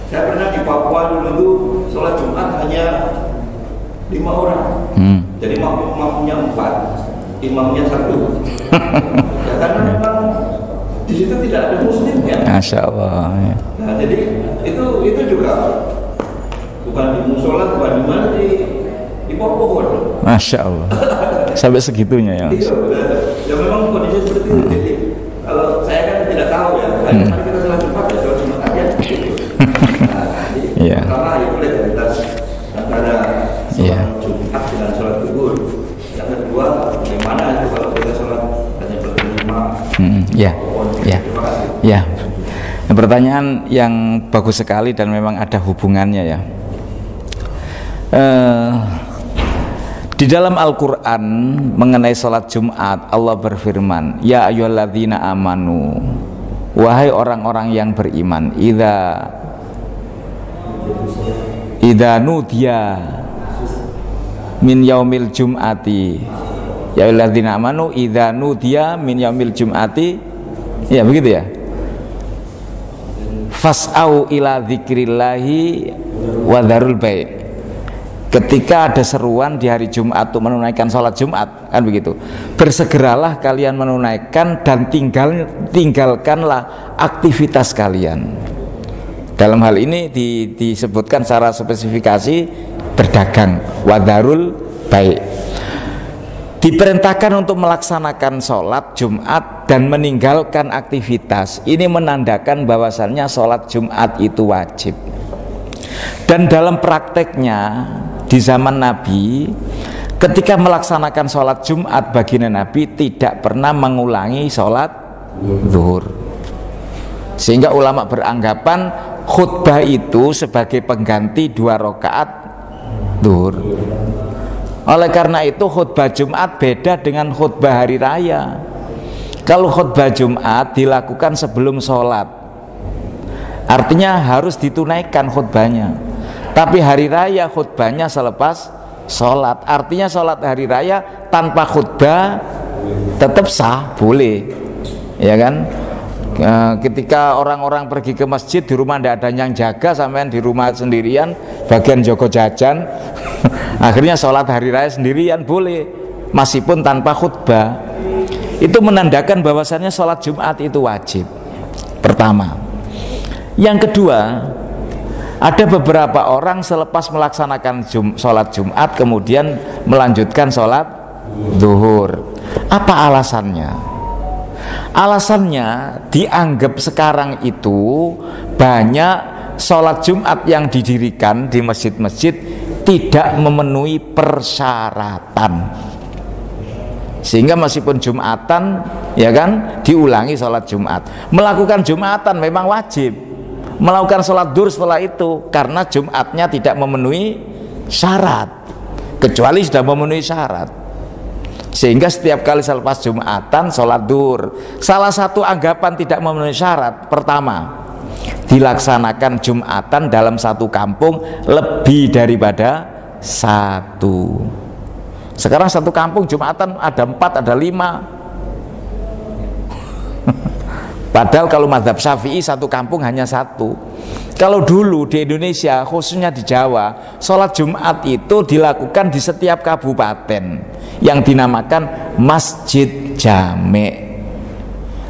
saya pernah di Papua dulu tuh sholat Jumat hanya 5 orang. Jadi makmumnya 4, imamnya 1. Ya karena memang di situ tidak ada muslim ya. Masya Allah. Ya. Nah, jadi itu juga bukan di musola, bukan di mana, di pohon. Masya Allah. Sampai segitunya ya. Iya, ya memang kondisi seperti itu. Jadi kalau saya kan tidak tahu ya. Mari kita sholat Jumat ya sholat Jumat aja. Nah, jadi pertama itu legalitas antara sholat Jumat dengan sholat zuhur. Yang kedua, bagaimana itu kalau kita sholat hanya berlima? Terima kasih. Ya. Pertanyaan yang bagus sekali dan memang ada hubungannya ya. Di dalam Al-Quran mengenai sholat Jumat, Allah berfirman, ya ayyuhalladzina amanu, wahai orang-orang yang beriman, idza nudiya min yaumil jum'ati, ya ayyuhalladzina amanu idza nudiya min yaumil jum'ati, ya begitu ya, fas'au ila dzikrillahi wa dzarul bai'. Ketika ada seruan di hari Jumat untuk menunaikan sholat Jumat, kan begitu, bersegeralah kalian menunaikan dan tinggalkanlah aktivitas kalian. Dalam hal ini disebutkan secara spesifikasi berdagang, wadarul baik. Diperintahkan untuk melaksanakan sholat Jumat dan meninggalkan aktivitas. Ini menandakan bahwasannya sholat Jumat itu wajib. Dan dalam prakteknya di zaman Nabi, ketika melaksanakan sholat Jumat, baginda Nabi tidak pernah mengulangi sholat zuhur. Sehingga ulama beranggapan khutbah itu sebagai pengganti 2 rakaat zuhur. Oleh karena itu khutbah Jumat beda dengan khutbah hari raya. Kalau khutbah Jumat dilakukan sebelum sholat, artinya harus ditunaikan khutbahnya. Tapi hari raya khutbahnya selepas sholat. Artinya sholat hari raya tanpa khutbah tetap sah, boleh, ya kan? Ketika orang-orang pergi ke masjid, di rumah tidak ada yang jaga, sampean di rumah sendirian, bagian joko jajan, akhirnya sholat hari raya sendirian boleh, meskipun tanpa khutbah. Itu menandakan bahwasannya sholat Jumat itu wajib. Pertama. Yang kedua, ada beberapa orang selepas melaksanakan sholat Jumat kemudian melanjutkan sholat zuhur. Apa alasannya? Alasannya dianggap sekarang itu banyak sholat Jumat yang didirikan di masjid-masjid tidak memenuhi persyaratan, sehingga meskipun Jumatan ya kan diulangi sholat Jumat. Melakukan Jumatan memang wajib, melakukan sholat duhur setelah itu karena Jumatnya tidak memenuhi syarat, kecuali sudah memenuhi syarat, sehingga setiap kali selepas Jumatan sholat duhur. Salah satu anggapan tidak memenuhi syarat, pertama, dilaksanakan Jumatan dalam satu kampung lebih daripada satu. Sekarang satu kampung Jumatan ada 4, ada 5. Padahal kalau mazhab Syafi'i satu kampung hanya satu. Kalau dulu di Indonesia, khususnya di Jawa, sholat Jumat itu dilakukan di setiap kabupaten yang dinamakan masjid jamek.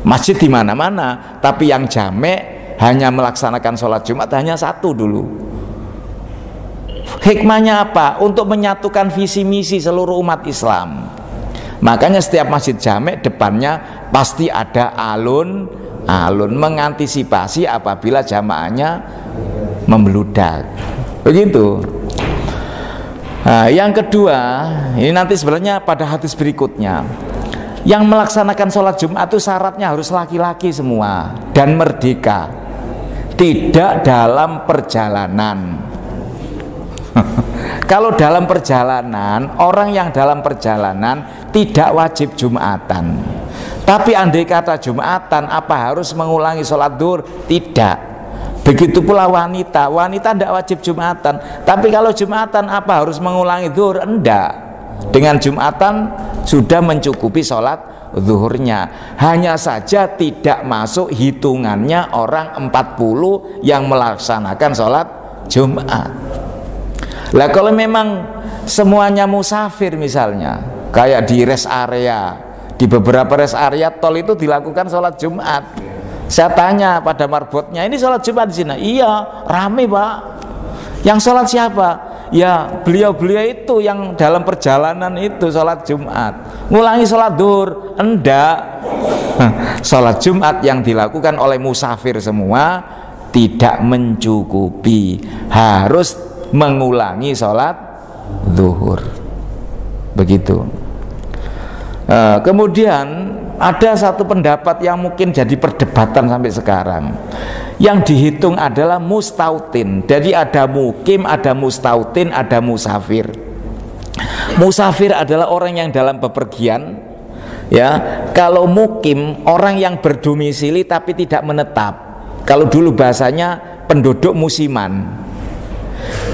Masjid di mana-mana, tapi yang jamek hanya melaksanakan sholat Jumat hanya satu dulu. Hikmahnya apa? Untuk menyatukan visi misi seluruh umat Islam. Makanya setiap masjid jamek depannya pasti ada alun-alun, mengantisipasi apabila jamaahnya membludak. Begitu. Nah, yang kedua, ini nanti sebenarnya pada hadis berikutnya. Yang melaksanakan sholat Jumat itu syaratnya harus laki-laki semua dan merdeka, tidak dalam perjalanan. Kalau dalam perjalanan, orang yang dalam perjalanan tidak wajib Jumatan. Tapi andai kata Jumatan, apa harus mengulangi sholat duhur? Tidak. Begitu pula wanita, wanita tidak wajib Jumatan. Tapi kalau Jumatan, apa harus mengulangi duhur? Enggak. Dengan Jumatan sudah mencukupi sholat zuhurnya. Hanya saja tidak masuk hitungannya orang 40 yang melaksanakan sholat Jumat. Lah kalau memang semuanya musafir misalnya, kayak di rest area, di beberapa rest area tol itu dilakukan sholat Jumat. Saya tanya pada marbotnya, ini sholat Jumat di sini? Iya, rame Pak. Yang sholat siapa? Ya beliau-beliau itu yang dalam perjalanan itu sholat Jumat. Ngulangi sholat duhur? Enggak. Sholat Jumat yang dilakukan oleh musafir semua tidak mencukupi, harus mengulangi sholat zuhur. Begitu. Kemudian ada satu pendapat yang mungkin jadi perdebatan sampai sekarang. Yang dihitung adalah mustautin. Jadi ada mukim, ada mustautin, ada musafir. Musafir adalah orang yang dalam bepergian. Ya, kalau mukim orang yang berdomisili tapi tidak menetap. Kalau dulu bahasanya penduduk musiman.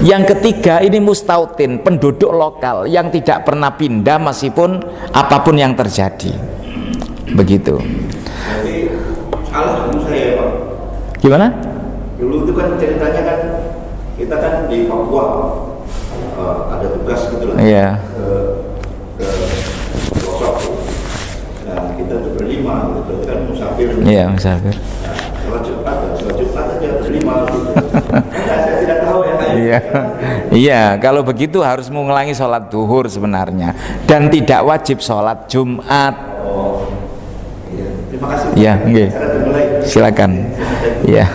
Yang ketiga ini mustautin, penduduk lokal yang tidak pernah pindah meskipun apapun yang terjadi. Begitu. Jadi salah dulu saya Pak. Gimana? Dulu itu kan ceritanya kan kita kan di Papua ada tugas gitu lah. Iya. Ke pelosok. Nah kita berlima gitu kan musafir. Iya musafir. Sholat Jumat aja berlima gitu. Saya tidak tahu ya. Iya, iya. Kalau begitu harus mengulangi sholat duhur sebenarnya dan tidak wajib sholat Jumat. Oh, iya. Terima kasih. Iya, okay. Silakan. Iya.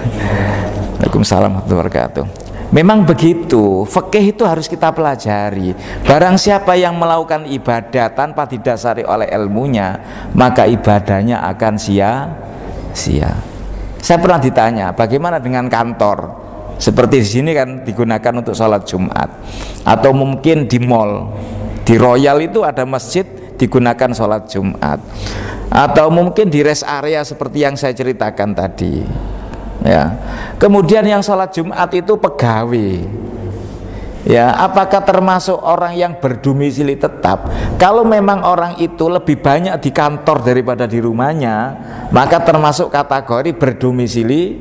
Waalaikumsalam warahmatullahi wabarakatuh. Memang begitu. Fikih itu harus kita pelajari. Barang siapa yang melakukan ibadah tanpa didasari oleh ilmunya, maka ibadahnya akan sia-sia. Saya pernah ditanya, bagaimana dengan kantor? Seperti di sini kan digunakan untuk sholat Jumat, atau mungkin di mall, di Royal itu ada masjid digunakan sholat Jumat, atau mungkin di rest area seperti yang saya ceritakan tadi. Ya, kemudian yang sholat Jumat itu pegawai. Ya, apakah termasuk orang yang berdomisili tetap? Kalau memang orang itu lebih banyak di kantor daripada di rumahnya, maka termasuk kategori berdomisili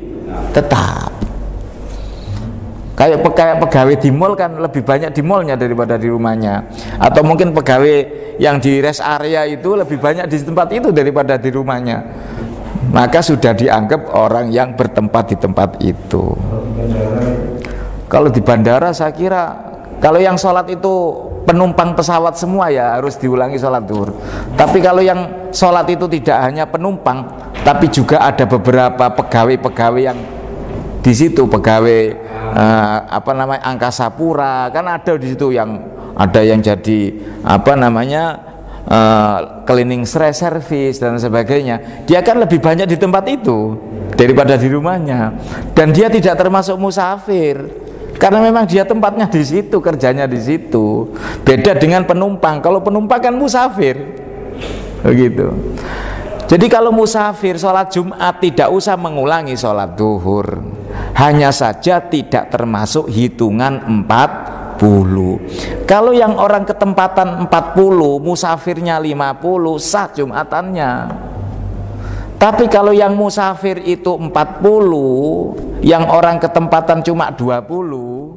tetap. Kayak pegawai di mall kan lebih banyak di mallnya daripada di rumahnya. Atau mungkin pegawai yang di rest area itu lebih banyak di tempat itu daripada di rumahnya. Maka sudah dianggap orang yang bertempat di tempat itu. Kalau di bandara saya kira kalau yang sholat itu penumpang pesawat semua ya harus diulangi sholat duhur. Tapi kalau yang sholat itu tidak hanya penumpang, tapi juga ada beberapa pegawai-pegawai yang di situ pegawai apa namanya angkasa pura kan ada di situ, yang ada yang jadi apa namanya cleaning service dan sebagainya. Dia kan lebih banyak di tempat itu daripada di rumahnya, dan dia tidak termasuk musafir karena memang dia tempatnya di situ, kerjanya di situ. Beda dengan penumpang. Kalau penumpang kan musafir, begitu. Jadi kalau musafir sholat Jumat tidak usah mengulangi sholat duhur, hanya saja tidak termasuk hitungan 40. Kalau yang orang ketempatan 40, musafirnya 50, sah Jumatannya. Tapi kalau yang musafir itu 40, yang orang ketempatan cuma 20,